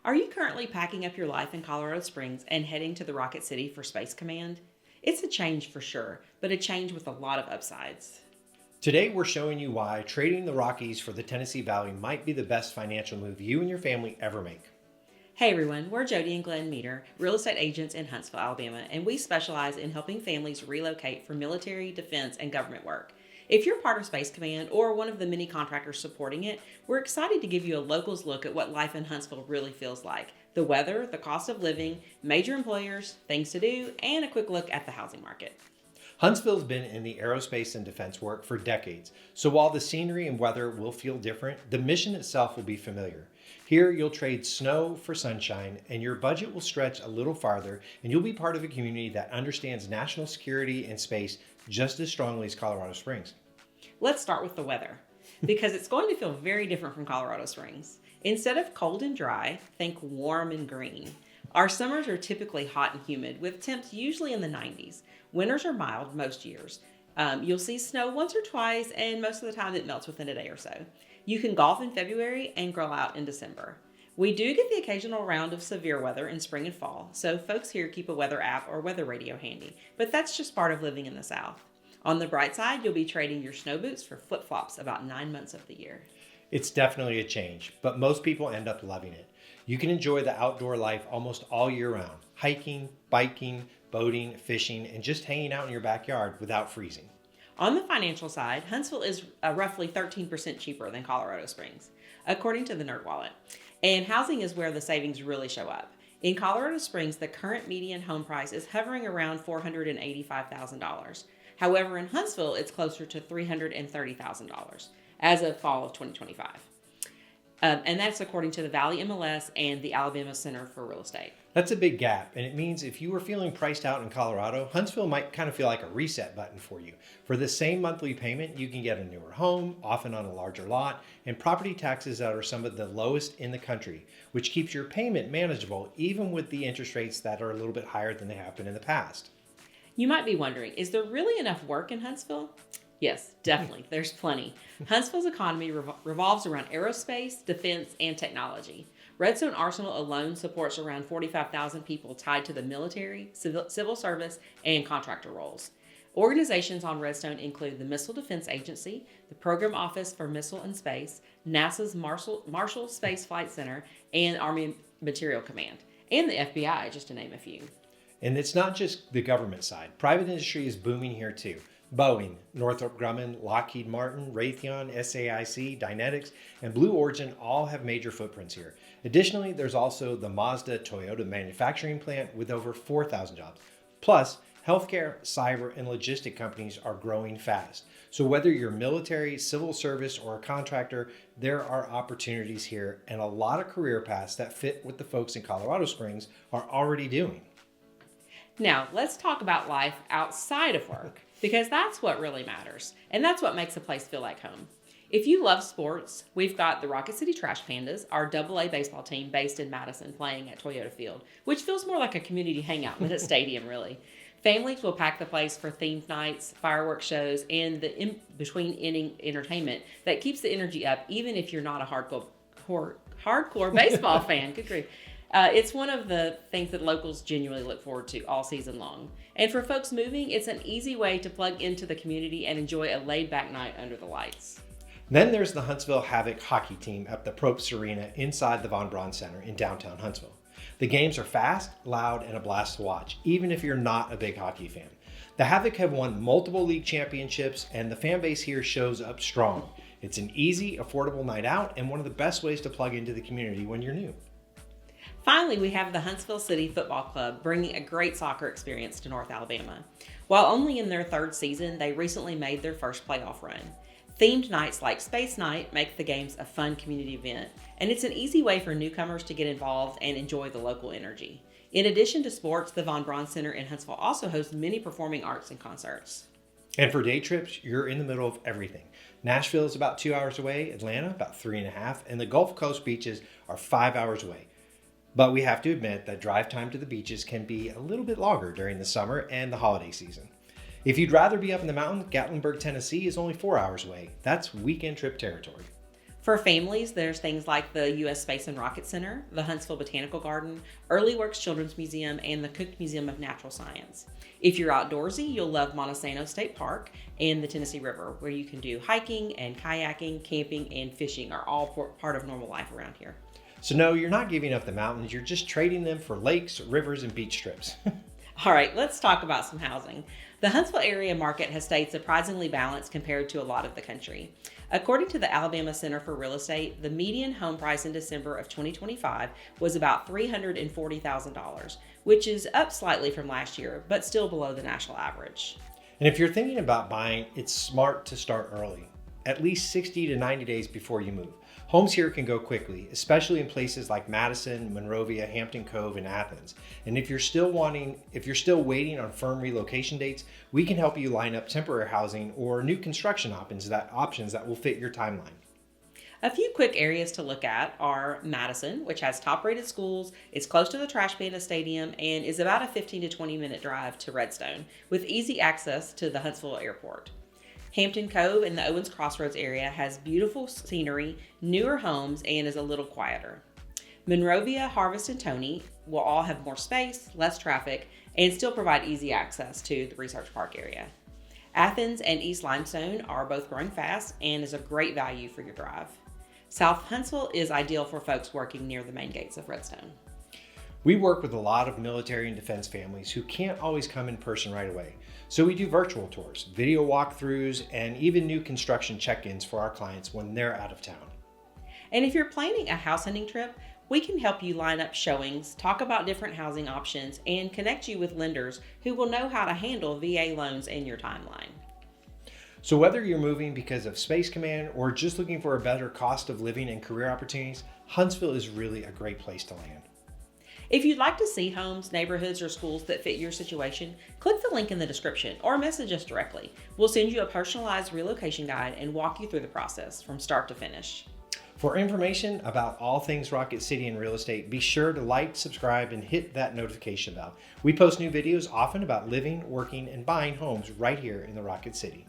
Are you currently packing up your life in Colorado Springs and heading to the Rocket City for Space Command? It's a change for sure, but a change with a lot of upsides. Today, we're showing you why trading the Rockies for the Tennessee Valley might be the best financial move you and your family ever make. Hey everyone, we're Jody and Glenn Meter, real estate agents in Huntsville, Alabama, and we specialize in helping families relocate for military, defense, and government work. If you're part of Space Command or one of the many contractors supporting it, we're excited to give you a local's look at what life in Huntsville really feels like. The weather, the cost of living, major employers, things to do, and a quick look at the housing market. Huntsville's been in the aerospace and defense work for decades, so while the scenery and weather will feel different, the mission itself will be familiar. Here, you'll trade snow for sunshine, and your budget will stretch a little farther, and you'll be part of a community that understands national security and space just as strongly as Colorado Springs. Let's start with the weather, because it's going to feel very different from Colorado Springs. Instead of cold and dry, think warm and green. Our summers are typically hot and humid, with temps usually in the 90s. Winters are mild most years. You'll see snow once or twice, and most of the time it melts within a day or so. You can golf in February and grill out in December. We do get the occasional round of severe weather in spring and fall, so folks here keep a weather app or weather radio handy, but that's just part of living in the South. On the bright side, you'll be trading your snow boots for flip-flops about 9 months of the year. It's definitely a change, but most people end up loving it. You can enjoy the outdoor life almost all year round, hiking, biking, boating, fishing, and just hanging out in your backyard without freezing. On the financial side, Huntsville is roughly 13% cheaper than Colorado Springs, according to the NerdWallet. And housing is where the savings really show up. In Colorado Springs, the current median home price is hovering around $485,000. However, in Huntsville, it's closer to $330,000 as of fall of 2025. And that's according to the Valley MLS and the Alabama Center for Real Estate. That's a big gap, and it means if you were feeling priced out in Colorado, Huntsville might kind of feel like a reset button for you. For the same monthly payment, you can get a newer home, often on a larger lot, and property taxes that are some of the lowest in the country, which keeps your payment manageable even with the interest rates that are a little bit higher than they have been in the past. You might be wondering, is there really enough work in Huntsville? Yes, definitely. There's plenty. Huntsville's economy revolves around aerospace, defense, and technology. Redstone Arsenal alone supports around 45,000 people tied to the military, civil service, and contractor roles. Organizations on Redstone include the Missile Defense Agency, the Program Office for Missile and Space, NASA's Marshall Space Flight Center, and Army Materiel Command, and the FBI, just to name a few. And it's not just the government side. Private industry is booming here too. Boeing, Northrop Grumman, Lockheed Martin, Raytheon, SAIC, Dynetics, and Blue Origin all have major footprints here. Additionally, there's also the Mazda Toyota manufacturing plant with over 4,000 jobs. Plus, healthcare, cyber, and logistic companies are growing fast. So whether you're military, civil service, or a contractor, there are opportunities here and a lot of career paths that fit what the folks in Colorado Springs are already doing. Now, let's talk about life outside of work, because that's what really matters, and that's what makes a place feel like home. If you love sports, we've got the Rocket City Trash Pandas, our AA baseball team based in Madison, playing at Toyota Field, which feels more like a community hangout than a stadium, really. Families will pack the place for themed nights, fireworks shows, and the in-between inning entertainment that keeps the energy up, even if you're not a hardcore baseball fan. Good grief. It's one of the things that locals genuinely look forward to all season long. And for folks moving, it's an easy way to plug into the community and enjoy a laid-back night under the lights. Then there's the Huntsville Havoc hockey team at the Probst Arena inside the Von Braun Center in downtown Huntsville. The games are fast, loud, and a blast to watch, even if you're not a big hockey fan. The Havoc have won multiple league championships, and the fan base here shows up strong. It's an easy, affordable night out, and one of the best ways to plug into the community when you're new. Finally, we have the Huntsville City Football Club bringing a great soccer experience to North Alabama. While only in their third season, they recently made their first playoff run. Themed nights like Space Night make the games a fun community event, and it's an easy way for newcomers to get involved and enjoy the local energy. In addition to sports, the Von Braun Center in Huntsville also hosts many performing arts and concerts. And for day trips, you're in the middle of everything. Nashville is about 2 hours away, Atlanta about 3.5, and the Gulf Coast beaches are 5 hours away. But we have to admit that drive time to the beaches can be a little bit longer during the summer and the holiday season. If you'd rather be up in the mountains, Gatlinburg, Tennessee is only 4 hours away. That's weekend trip territory. For families, there's things like the U.S. Space and Rocket Center, the Huntsville Botanical Garden, Early Works Children's Museum, and the Cook Museum of Natural Science. If you're outdoorsy, you'll love Montesano State Park and the Tennessee River, where you can do hiking and kayaking, camping, and fishing are all part of normal life around here. So no, you're not giving up the mountains, you're just trading them for lakes, rivers, and beach strips. All right, let's talk about some housing. The Huntsville area market has stayed surprisingly balanced compared to a lot of the country. According to the Alabama Center for Real Estate, the median home price in December of 2025 was about $340,000, which is up slightly from last year, but still below the national average. And if you're thinking about buying, it's smart to start early, at least 60 to 90 days before you move. Homes here can go quickly, especially in places like Madison, Monrovia, Hampton, Cove, and Athens. And if you're still waiting on firm relocation dates, we can help you line up temporary housing or new construction options that will fit your timeline. A few quick areas to look at are Madison, which has top-rated schools, is close to the Trash Panda Stadium, and is about a 15 to 20-minute drive to Redstone, with easy access to the Huntsville Airport. Hampton Cove in the Owens Crossroads area has beautiful scenery, newer homes, and is a little quieter. Monrovia, Harvest, and Tony will all have more space, less traffic, and still provide easy access to the Research Park area. Athens and East Limestone are both growing fast and is a great value for your drive. South Huntsville is ideal for folks working near the main gates of Redstone. We work with a lot of military and defense families who can't always come in person right away. So we do virtual tours, video walkthroughs, and even new construction check-ins for our clients when they're out of town. And if you're planning a house hunting trip, we can help you line up showings, talk about different housing options, and connect you with lenders who will know how to handle VA loans in your timeline. So whether you're moving because of Space Command or just looking for a better cost of living and career opportunities, Huntsville is really a great place to land. If you'd like to see homes, neighborhoods, or schools that fit your situation, click the link in the description or message us directly. We'll send you a personalized relocation guide and walk you through the process from start to finish. For information about all things Rocket City and real estate, be sure to like, subscribe, and hit that notification bell. We post new videos often about living, working, and buying homes right here in the Rocket City.